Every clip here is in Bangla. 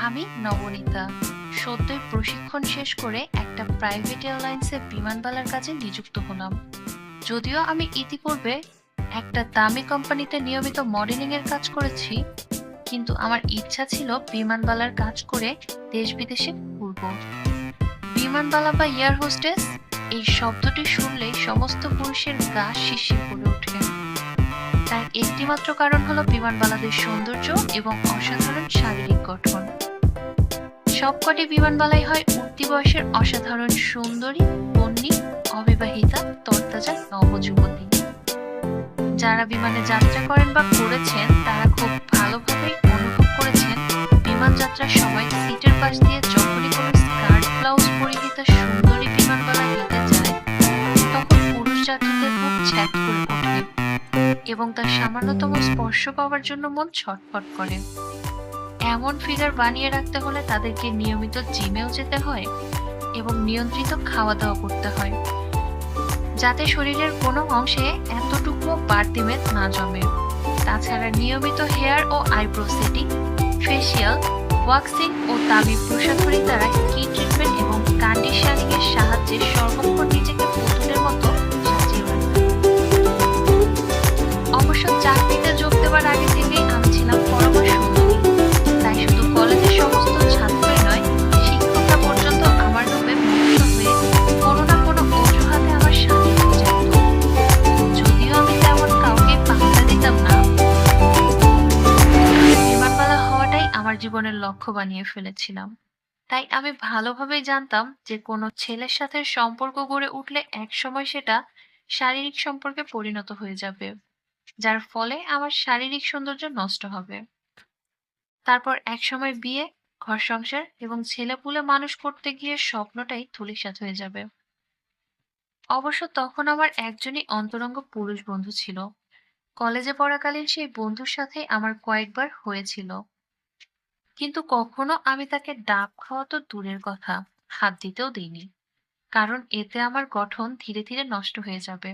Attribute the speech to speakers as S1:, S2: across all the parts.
S1: আমি নবনীতা। সদ্যই প্রশিক্ষণ শেষ করে একটা প্রাইভেট এয়ারলাইন্সে বিমানবালার কাজে নিযুক্ত হলাম। যদিও আমি ইতিপূর্বে একটা দামি কোম্পানিতে নিয়মিত মডেলিং এর কাজ করেছি, কিন্তু আমার ইচ্ছা ছিল বিমানবালার কাজ করে দেশ বিদেশে ঘুরবো। বিমানবালা বা এয়ার হোস্টেস এই শব্দটি শুনলেই সমস্ত পুরুষের গা শিরশির করে ওঠে। তার একটিমাত্র কারণ হলো বিমানবালাদের সৌন্দর্য এবং অসাধারণ শারীরিক গঠন। সবকটি বিমানবালাই হয় উঠতি বয়সের অসাধারণ সুন্দরী, বন্যী, অবিবাহিতা, তরতাজা নবযুবতী। যারা বিমানে যাত্রা করেন বা করেছেন তারা খুব ভালোভাবেই অনুভব করেছেন বিমান যাত্রার সময় সিটের পাশ দিয়ে যখনই কোনো স্কার্ট ব্লাউজ পরিহিতা সুন্দরী বিমানবালা হেঁটে যায়, তখন পুরুষ যাত্রীদের বুক ছ্যাদ করে ওঠে এবং তার সামান্যতম স্পর্শ পাওয়ার জন্য মন ছটফট করে। এমন ফিগার বানিয়ে রাখতে হলে তাদেরকে নিয়মিত জিমেও যেতে হয় এবং নিয়ন্ত্রিত খাওয়া দাওয়া করতে হয়, যাতে শরীরের কোনো অংশে এতটুকুও বাড়তি মেদ না জমে। তাছাড়া নিয়মিত হেয়ার ও আইব্রো সেটিং, ফেসিয়াল, ওয়াক্সিং ও দামি প্রসাধনী দ্বারা স্কিন ট্রিটমেন্ট এবং কন্ডিশনিং এর সাহায্যে সর্বক্ষণ নিজেকে পুতুলের মতো সাজিয়ে রাখতে হয়। অবশ্য চাকরিতে যোগ দেওয়ার আগে থেকেই আমি ছিলাম পরমা সুন্দরী। তাই শুধু কলেজের সমস্ত ছাত্রই নয়, শিক্ষকরা পর্যন্ত আমার রূপে মুগ্ধ হয়ে কোনো না কোনো অজুহাতে আমার সাথে হয়ে যেত। যদিও আমি তেমন কাউকে পাত্তা দিতাম না, বিমানবালা হওয়াটাই আমার জীবনের লক্ষ্য বানিয়ে ফেলেছিলাম। তাই আমি ভালোভাবেই জানতাম যে কোনো ছেলের সাথে সম্পর্ক গড়ে উঠলে একসময় সেটা শারীরিক সম্পর্কে পরিণত হয়ে যাবে, যার ফলে আমার শারীরিক সৌন্দর্য নষ্ট হবে। তারপর একসময় বিয়ে, ঘর সংসার এবং ছেলেপুলে মানুষ করতে গিয়ে স্বপ্নটাই ধূলিসাৎ হয়ে যাবে। অবশ্য তখন আমার একজনই অন্তরঙ্গ পুরুষ বন্ধু ছিল। কলেজে পড়াকালীন সেই বন্ধুর সাথে আমার কয়েকবার হয়েছিল, কিন্তু কখনো আমি তাকে ডাব খাওয়া তো দূরের কথা, হাত দিতেও দিইনি। কারণ এতে আমার গঠন ধীরে ধীরে নষ্ট হয়ে যাবে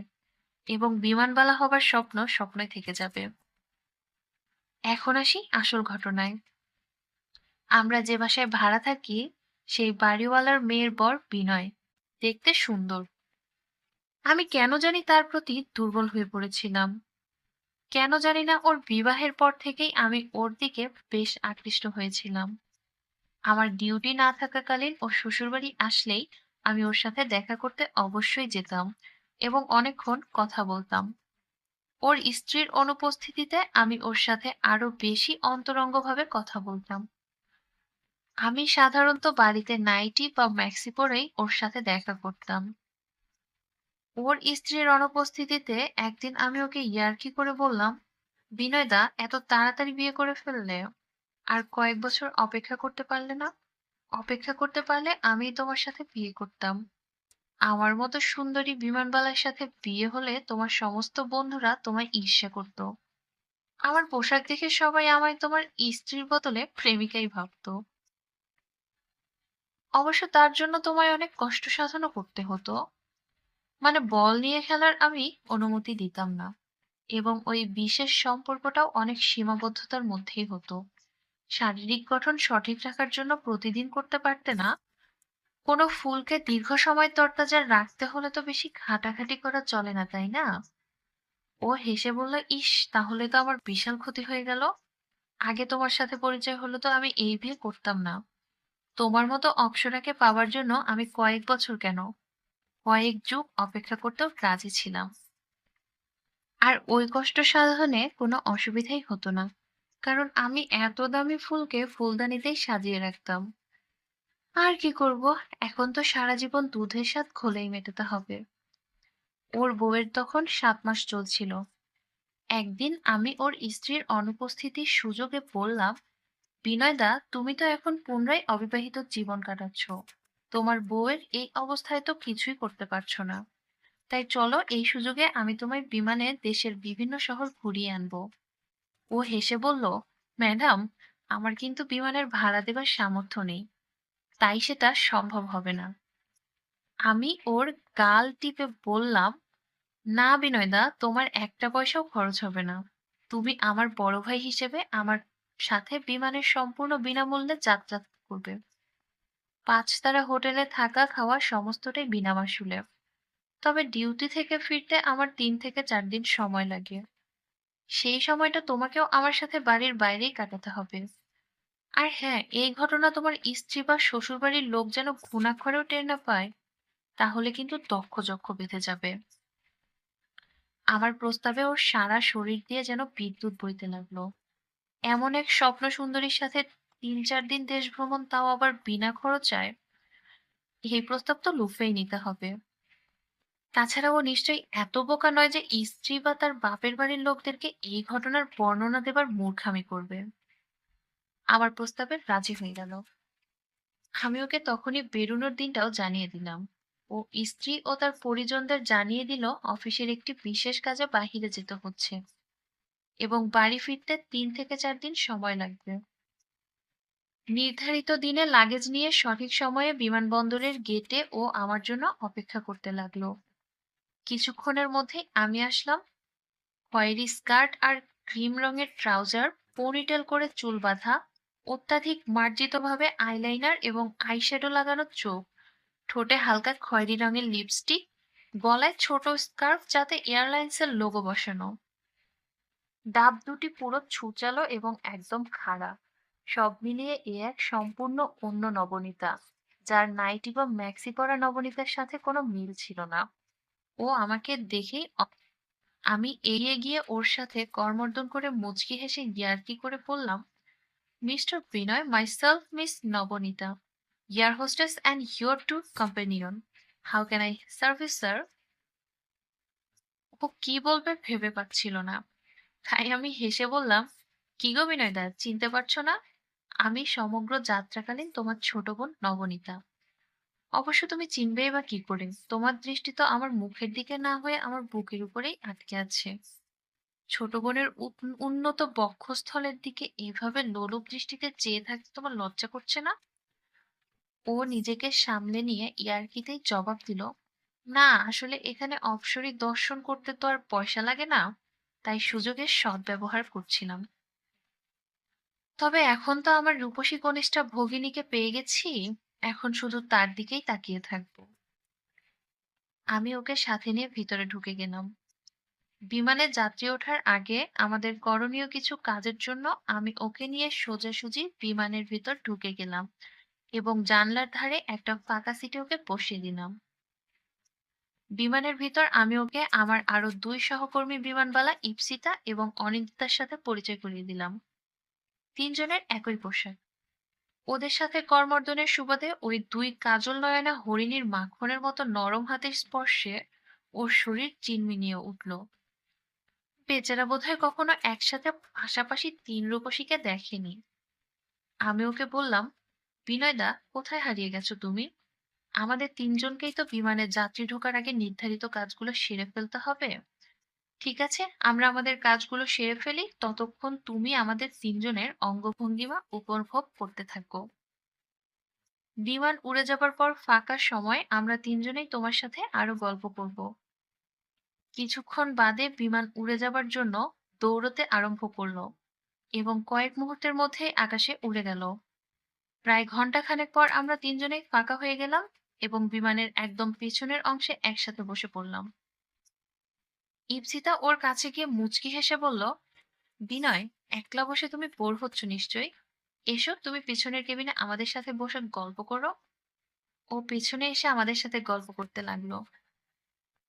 S1: এবং বিমানবালা হবার স্বপ্ন স্বপ্নই থেকে যাবে। এখন আসি আসল ঘটনায়। আমরা যে বাসায় ভাড়া থাকি, সেই বাড়িওয়ালার মেয়ের বর বিনয় দেখতে সুন্দর। আমি কেন জানি তার প্রতি দুর্বল হয়ে পড়েছিলাম। কেন জানি না ওর বিবাহের পর থেকেই আমি ওর দিকে বেশ আকৃষ্ট হয়েছিলাম। আমার ডিউটি না থাকাকালীন ও শ্বশুরবাড়ি আসলেই আমি ওর সাথে দেখা করতে অবশ্যই যেতাম এবং অনেকক্ষণ কথা বলতাম। ওর স্ত্রীর অনুপস্থিতিতে আমি ওর সাথে আরো বেশি অন্তরঙ্গভাবে কথা বলতাম। আমি সাধারণত বাড়িতে নাইটি বা ম্যাক্সি পরেই ওর সাথে দেখা করতাম। ওর স্ত্রীর অনুপস্থিতিতে একদিন আমি ওকে ইয়ার্কি করে বললাম, বিনয়দা, এত তাড়াতাড়ি বিয়ে করে ফেললে? আর কয়েক বছর অপেক্ষা করতে পারলে না? অপেক্ষা করতে পারলে আমিই তোমার সাথে বিয়ে করতাম। আমার মতো সুন্দরী বিমানবালার সাথে বিয়ে হলে তোমার সমস্ত বন্ধুরা তোমায় ঈর্ষা করত। আমার পোশাক দেখে সবাই আমায় তোমার স্ত্রীর বদলে প্রেমিকাই ভাবতো। অবশ্য তার জন্য তোমায় অনেক কষ্ট সাধনও করতে হতো। মানে বল নিয়ে খেলার আমি অনুমতি দিতাম না এবং ওই বিশেষ সম্পর্কটাও অনেক সীমাবদ্ধতার মধ্যেই হতো। শারীরিক গঠন সঠিক রাখার জন্য প্রতিদিন করতে পারতে না। কোনো ফুলকে দীর্ঘ সময় তরতাজা রাখতে হলে তো বেশি ঘাটাঘাটি করা চলে না, তাই না? ও হেসে বলল, ইস, তাহলে তো আমার বিশাল ক্ষতি হয়ে গেল। আগে তোমার সাথে পরিচয় হলো তো আমি এই বিয়ে করতাম না। তোমার মতো অপ্সরাকে পাওয়ার জন্য আমি কয়েক বছর কেন, কয়েক যুগ অপেক্ষা করতেও রাজি ছিলাম। আর ওই কষ্ট সাধনে কোনো অসুবিধাই হতো না, কারণ আমি এত দামি ফুলকে ফুলদানিতেই সাজিয়ে রাখতাম। আর কি করব, এখন তো সারা জীবন দুধের স্বাদ ঘোলেই মেটাতে হবে। ওর বউয়ের তখন 7 মাস চলছিল। একদিন আমি ওর স্ত্রীর অনুপস্থিতির সুযোগে বললাম, বিনয়দা, তুমি তো এখন পুনরায় অবিবাহিত জীবন কাটাচ্ছ। তোমার বউয়ের এই অবস্থায় তো কিছুই করতে পারছো না। তাই চলো, এই সুযোগে আমি তোমায় বিমানে দেশের বিভিন্ন শহর ঘুরিয়ে আনবো। ও হেসে বলল, ম্যাডাম, আমার কিন্তু বিমানের ভাড়া দেবার সামর্থ্য নেই, তাই সেটা সম্ভব হবে না। আমি ওর গাল টিপে বললাম, না বিনয়দা, তোমার একটা পয়সাও খরচ হবে না। তুমি আমার বড় ভাই হিসেবে আমার সাথে বিমানের সম্পূর্ণ বিনামূল্যে যাত্রা করবে। ৫ তারা হোটেলে থাকা খাওয়া সমস্তটাই বিনা মাসুলে। তবে ডিউটি থেকে ফিরতে আমার ৩ থেকে ৪ দিন সময় লাগে। সেই সময়টা তোমাকেও আমার সাথে বাড়ির বাইরেই কাটাতে হবে। আর হ্যাঁ, এই ঘটনা তোমার স্ত্রী বা শ্বশুরবাড়ির লোক যেন ঘুণাক্ষরেও টের না পায়, তাহলে কিন্তু দক্ষ-যক্ষ বেঁধে যাবে। আমার প্রস্তাবে ওর সারা শরীর দিয়ে যেন বিদ্যুৎ বইতে লাগলো। এমন এক স্বপ্ন সুন্দরীর সাথে ৩-৪ দিন দেশ ভ্রমণ, তাও আবার বিনা খরচায়। এই প্রস্তাব তো লুফেই নিতে হবে। তাছাড়া ও নিশ্চয়ই এত বোকা নয় যে স্ত্রী বা তার বাপের বাড়ির লোকদেরকে এই ঘটনার বর্ণনা দেবার মূর্খামি করবে। আমার প্রস্তাবে রাজি হয়ে গেল। আমি ওকে তখনই বেরোনোর দিনটাও জানিয়ে দিলাম। ও স্ত্রী ও তার পরিজনদের জানিয়ে দিল অফিসের একটি বিশেষ কাজে বাহিরে যেতে হচ্ছে এবং বাড়ি ফিরতে ৩ থেকে ৪ দিন সময় লাগবে। নির্ধারিত দিনে লাগেজ নিয়ে সঠিক সময়ে বিমানবন্দরের গেটে ও আমার জন্য অপেক্ষা করতে লাগলো। কিছুক্ষণের মধ্যেই আমি আসলাম। খয়েরি স্কার্ট আর ক্রিম রঙের ট্রাউজার, পনিটেল করে চুল বাঁধা, অত্যাধিক মার্জিতভাবে আইলাইনার এবং আইশ্যাডো লাগানো চোখ, ঠোঁটে হালকা খয়েরি রঙের লিপস্টিক, গলায় ছোট স্কার্ফ যাতে এয়ারলাইন্সের লোগো বসানো। ডাব দুটি পুরো ছুচালো এবং একদম খাড়া। সব মিলিয়ে এ এক সম্পূর্ণ অন্য নবনীতা, যার নাইটি বা ম্যাক্সি পরা নবনীতার সাথে কোনো মিল ছিল না। ও আমাকে দেখেই আমি এগিয়ে গিয়ে ওর সাথে করমর্দন করে মুচকি হেসে ইয়ার্কি করে বললাম, mister Binoy, myself miss Nabanita, air hostess and your tour companion. How can I serve you, sir? ও কি বলবে ভেবে পাচ্ছিল না। তাই আমি হেসে বললাম, কি গো বিনয়দা, চিনতে পারছো না? আমি সমগ্র যাত্রাকালীন তোমার ছোট বোন নবনীতা। অবশ্য তুমি চিনবেই বা কি করে? তোমার দৃষ্টি তো আমার মুখের দিকে না হয়ে আমার বুকের উপরেই আটকে আছে। ছোট বোনের উন্নত বক্ষস্থলের দিকে এভাবে লোলুপ দৃষ্টিতে চেয়ে থাকতে তোমার লজ্জা করছে না? ও নিজেকে সামলে নিয়ে ইয়ার্কিতেই জবাব দিল, না আসলে এখানে অপসরি দর্শন করতে তো আর পয়সা লাগে না, তাই সুযোগের সদ্ব্যবহার করছিলাম। তবে এখন তো আমার রূপসী কনিষ্ঠা ভগিনীকে পেয়ে গেছি, এখন শুধু তার দিকেই তাকিয়ে থাকবো। আমি ওকে সাথে নিয়ে ভিতরে ঢুকে গেলাম। বিমানে যাত্রী ওঠার আগে আমাদের করণীয় কিছু কাজের জন্য আমি ওকে নিয়ে সোজাসুজি বিমানের ভিতর ঢুকে গেলাম এবং জানলার ধারে একটা ফাঁকা সিটে ওকে বসিয়ে দিলাম। বিমানের ভিতর আমি ওকে আমার আরো ২ সহকর্মী বিমানবালা ইপসিতা এবং অনিন্দিতার সাথে পরিচয় করিয়ে দিলাম। ৩ জনের একই পোশাক। ওদের সাথে করমর্দনের সুবাদে ওই ২ কাজল নয়না হরিণীর মাখনের মতো নরম হাতের স্পর্শে ওর শরীর চিনমিনিয়ে উঠল। বেচারা বোধহয় কখনো একসাথে পাশাপাশি ৩ রূপসীকে দেখেনি। আমি ওকে বললাম, বিনয়দা, কোথায় হারিয়ে গেছো তুমি? আমাদের ৩ জনকেই তো বিমানে যাত্রী ঢোকার আগে নির্ধারিত কাজগুলো সেরে ফেলতে হবে। ঠিক আছে, আমরা আমাদের কাজগুলো সেরে ফেলি, ততক্ষণ তুমি আমাদের ৩ জনের অঙ্গভঙ্গিমা উপভোগ করতে থাকো। বিমান উড়ে যাবার পর ফাঁকা সময় আমরা ৩ জনেই তোমার সাথে আরো গল্প করব। কিছুক্ষণ বাদে বিমান উড়ে যাবার জন্য দৌড়তে আরম্ভ করলো এবং কয়েক মুহূর্তের মধ্যেই আকাশে উড়ে গেল। প্রায় ঘন্টাখানেক পর আমরা ৩ জনেই ফাঁকা হয়ে গেলাম এবং বিমানের একদম পেছনের অংশে একসাথে বসে পড়লাম। ইপসিতা ওর কাছে গিয়ে মুচকি হেসে বলল, বিনয়, একলা বসে তুমি বোর হচ্ছ নিশ্চয়ই। এসো, তুমি পিছনের কেবিনে আমাদের সাথে বসে গল্প করো। ও পেছনে এসে আমাদের সাথে গল্প করতে লাগলো।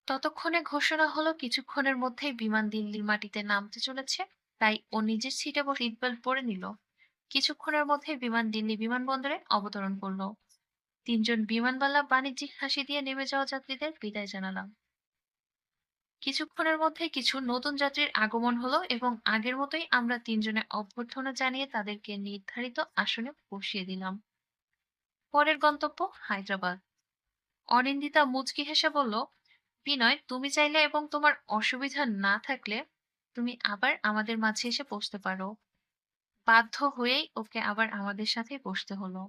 S1: ততক্ষণে ঘোষণা হলো কিছুক্ষণের মধ্যেই বিমান দিল্লির মাটিতে নামতে চলেছে, তাই ও নিজের সিটে বসে সিট বেল্ট পরে নিল। কিছুক্ষণের মধ্যে বিমান দিল্লি বিমানবন্দরে অবতরণ করলো। ৩ জন বিমানবালা বাণিজ্যিক হাসি দিয়ে নেমে যাওয়া যাত্রীদের বিদায় জানালাম। কিছুক্ষণের মধ্যে কিছু নতুন যাত্রীর আগমন হলো এবং আগের মতোই আমরা ৩ জনে অভ্যর্থনা জানিয়ে তাদেরকে নির্ধারিত আসনে বসিয়ে দিলাম। পরের গন্তব্য হায়দ্রাবাদ। অনিন্দিতা মুচকি হেসে বলল, বিনয়, তুমি চাইলে এবং তোমার অসুবিধা না থাকলে তুমি আবার আমাদের মাঝে এসে বসতে পারো। বাধ্য হয়েই ওকে আবার আমাদের সাথে বসতে হলো।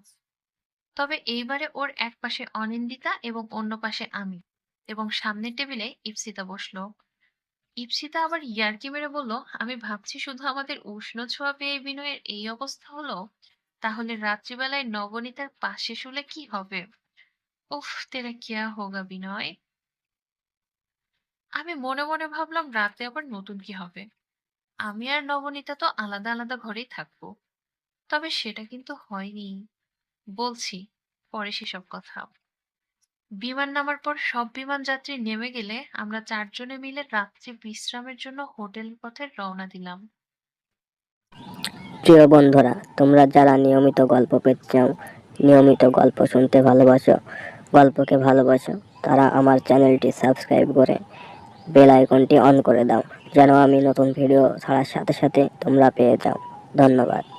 S1: তবে এইবারে ওর এক পাশে অনিন্দিতা এবং অন্য পাশে আমি, এবং সামনের টেবিলে ইপসিতা বসলো। ইপসিতা আবার ইয়ার্কি মেরে বলল, আমি ভাবছি শুধু আমাদের উষ্ণ ছোঁয়া পেয়ে বিনয়ের এই অবস্থা হলো। তাহলে রাত্রিবেলায় নবনীতার পাশে শুলে কি হবে? উফ, তেরা কিয়া হোগা বিনয়। আমি মনে মনে ভাবলাম, রাতে আবার নতুন কি হবে? আমি আর নবনীতা তো আলাদা আলাদা ঘরেই থাকবো। তবে সেটা কিন্তু হয়নি। বলছি পরে সেসব কথা। বিমান নামার পর সব বিমান যাত্রী নেমে গেলে আমরা চারজনে মিলে রাত্রি বিশ্রামের জন্য হোটেল পথে রওনা দিলাম।
S2: প্রিয় বন্ধুরা, তোমরা যারা নিয়মিত গল্প পেতে চাও, নিয়মিত গল্প শুনতে ভালোবাসো, গল্পকে ভালোবাসো, তারা আমার চ্যানেলটি সাবস্ক্রাইব করে বেল আইকনটি অন করে দাও, যেন আমি নতুন ভিডিও ছাড়ার সাথে সাথে তোমরা পেয়ে যাও। ধন্যবাদ।